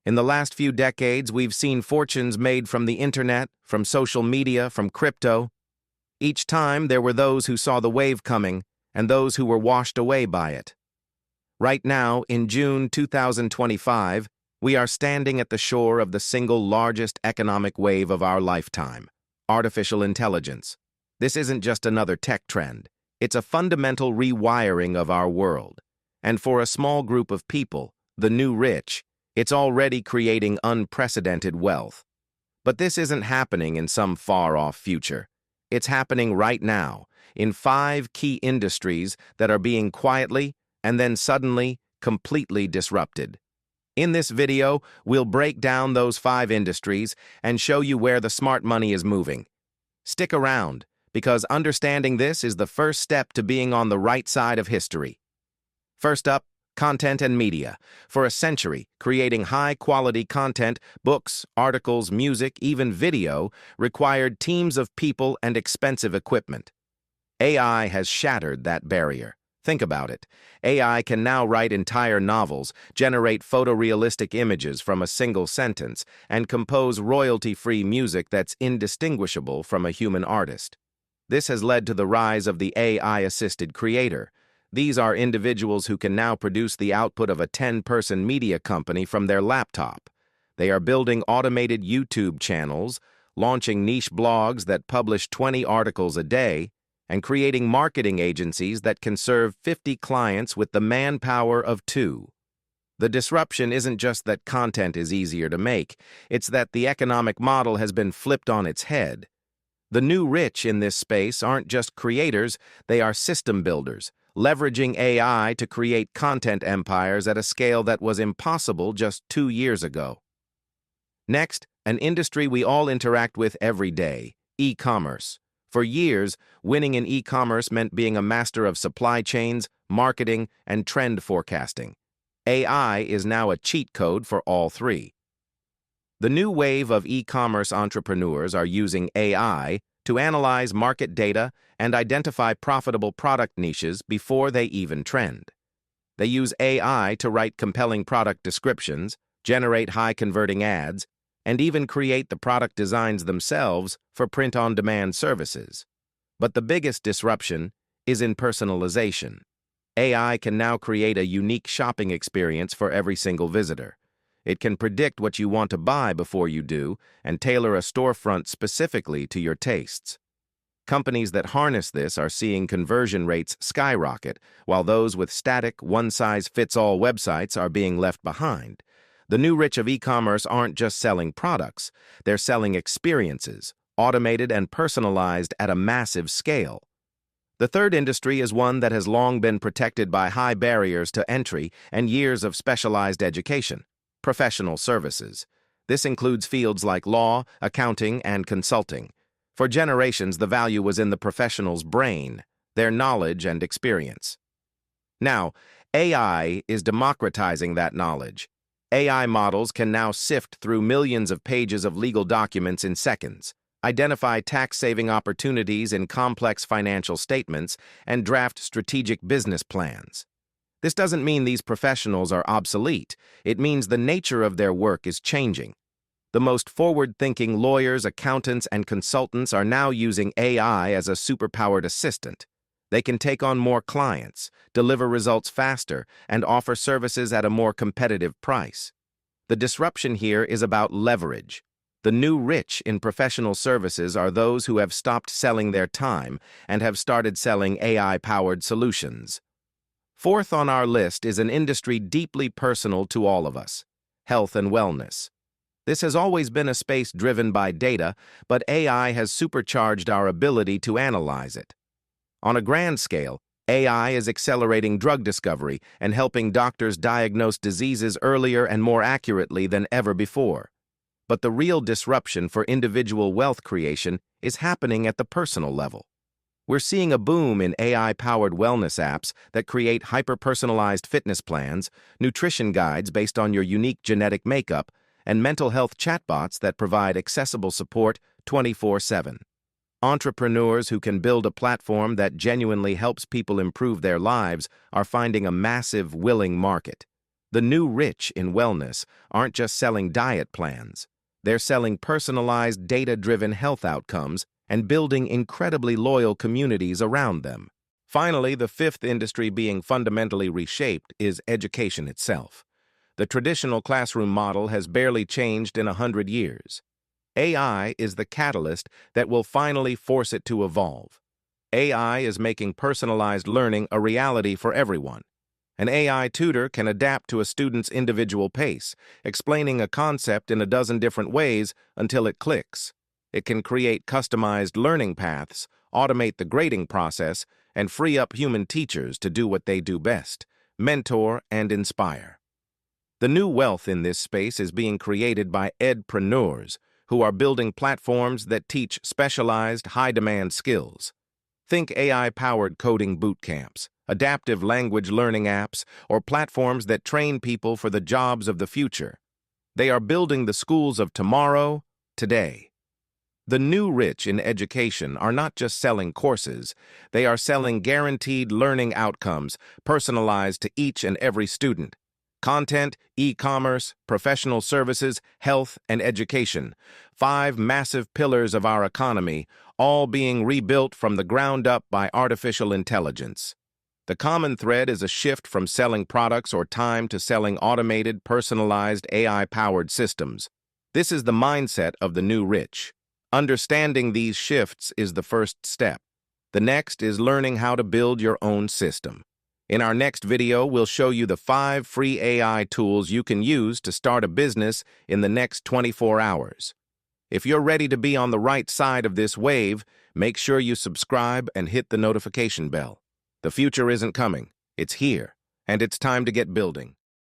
In the last few decades, we've seen fortunes made from the internet, from social media, from crypto. Each time, there were those who saw the wave coming and those who were washed away by it. Right now, in June 2025, we are standing at the shore of the single largest economic wave of our lifetime: artificial intelligence. This isn't just another tech trend. It's a fundamental rewiring of our world. And for a small group of people, the new rich, it's already creating unprecedented wealth. But this isn't happening in some far-off future. It's happening right now, in 5 key industries that are being quietly and then suddenly completely disrupted. In this video, we'll break down those 5 industries and show you where the smart money is moving. Stick around, because understanding this is the first step to being on the right side of history. First up, content and media. For a century, creating high-quality content, books, articles, music, even video, required teams of people and expensive equipment. AI has shattered that barrier. Think about it. AI can now write entire novels, generate photorealistic images from a single sentence, and compose royalty-free music that's indistinguishable from a human artist. This has led to the rise of the AI-assisted creator. These are individuals who can now produce the output of a 10-person media company from their laptop. They are building automated YouTube channels, launching niche blogs that publish 20 articles a day, and creating marketing agencies that can serve 50 clients with the manpower of 2. The disruption isn't just that content is easier to make, it's that the economic model has been flipped on its head. The new rich in this space aren't just creators, they are system builders, leveraging AI to create content empires at a scale that was impossible just 2 years ago. Next, an industry we all interact with every day: e-commerce. For years, winning in e-commerce meant being a master of supply chains, marketing, and trend forecasting. AI is now a cheat code for all 3. The new wave of e-commerce entrepreneurs are using AI to analyze market data and identify profitable product niches before they even trend. They use AI to write compelling product descriptions, generate high-converting ads, and even create the product designs themselves for print-on-demand services. But the biggest disruption is in personalization. AI can now create a unique shopping experience for every single visitor. It can predict what you want to buy before you do and tailor a storefront specifically to your tastes. Companies that harness this are seeing conversion rates skyrocket, while those with static, one-size-fits-all websites are being left behind. The new rich of e-commerce aren't just selling products, they're selling experiences, automated and personalized at a massive scale. The third industry is one that has long been protected by high barriers to entry and years of specialized education: professional services. This includes fields like law, accounting, and consulting. For generations, the value was in the professional's brain, their knowledge and experience. Now, AI is democratizing that knowledge. AI models can now sift through millions of pages of legal documents in seconds, identify tax-saving opportunities in complex financial statements, and draft strategic business plans. This doesn't mean these professionals are obsolete. It means the nature of their work is changing. The most forward-thinking lawyers, accountants, and consultants are now using AI as a superpowered assistant. They can take on more clients, deliver results faster, and offer services at a more competitive price. The disruption here is about leverage. The new rich in professional services are those who have stopped selling their time and have started selling AI-powered solutions. Fourth on our list is an industry deeply personal to all of us: health and wellness. This has always been a space driven by data, but AI has supercharged our ability to analyze it. On a grand scale, AI is accelerating drug discovery and helping doctors diagnose diseases earlier and more accurately than ever before. But the real disruption for individual wealth creation is happening at the personal level. We're seeing a boom in AI-powered wellness apps that create hyper-personalized fitness plans, nutrition guides based on your unique genetic makeup, and mental health chatbots that provide accessible support 24/7. Entrepreneurs who can build a platform that genuinely helps people improve their lives are finding a massive, willing market. The new rich in wellness aren't just selling diet plans. They're selling personalized, data-driven health outcomes and building incredibly loyal communities around them. Finally, the fifth industry being fundamentally reshaped is education itself. The traditional classroom model has barely changed in 100 years. AI is the catalyst that will finally force it to evolve. AI is making personalized learning a reality for everyone. An AI tutor can adapt to a student's individual pace, explaining a concept in a dozen different ways until it clicks. It can create customized learning paths, automate the grading process, and free up human teachers to do what they do best: mentor and inspire. The new wealth in this space is being created by edpreneurs, who are building platforms that teach specialized, high-demand skills. Think AI-powered coding boot camps, adaptive language learning apps, or platforms that train people for the jobs of the future. They are building the schools of tomorrow, today. The new rich in education are not just selling courses, they are selling guaranteed learning outcomes personalized to each and every student. Content, e-commerce, professional services, health, and education. 5 massive pillars of our economy, all being rebuilt from the ground up by artificial intelligence. The common thread is a shift from selling products or time to selling automated, personalized, AI-powered systems. This is the mindset of the new rich. Understanding these shifts is the first step. The next is learning how to build your own system. In our next video, we'll show you the 5 free AI tools you can use to start a business in the next 24 hours. If you're ready to be on the right side of this wave, make sure you subscribe and hit the notification bell. The future isn't coming, it's here, and it's time to get building.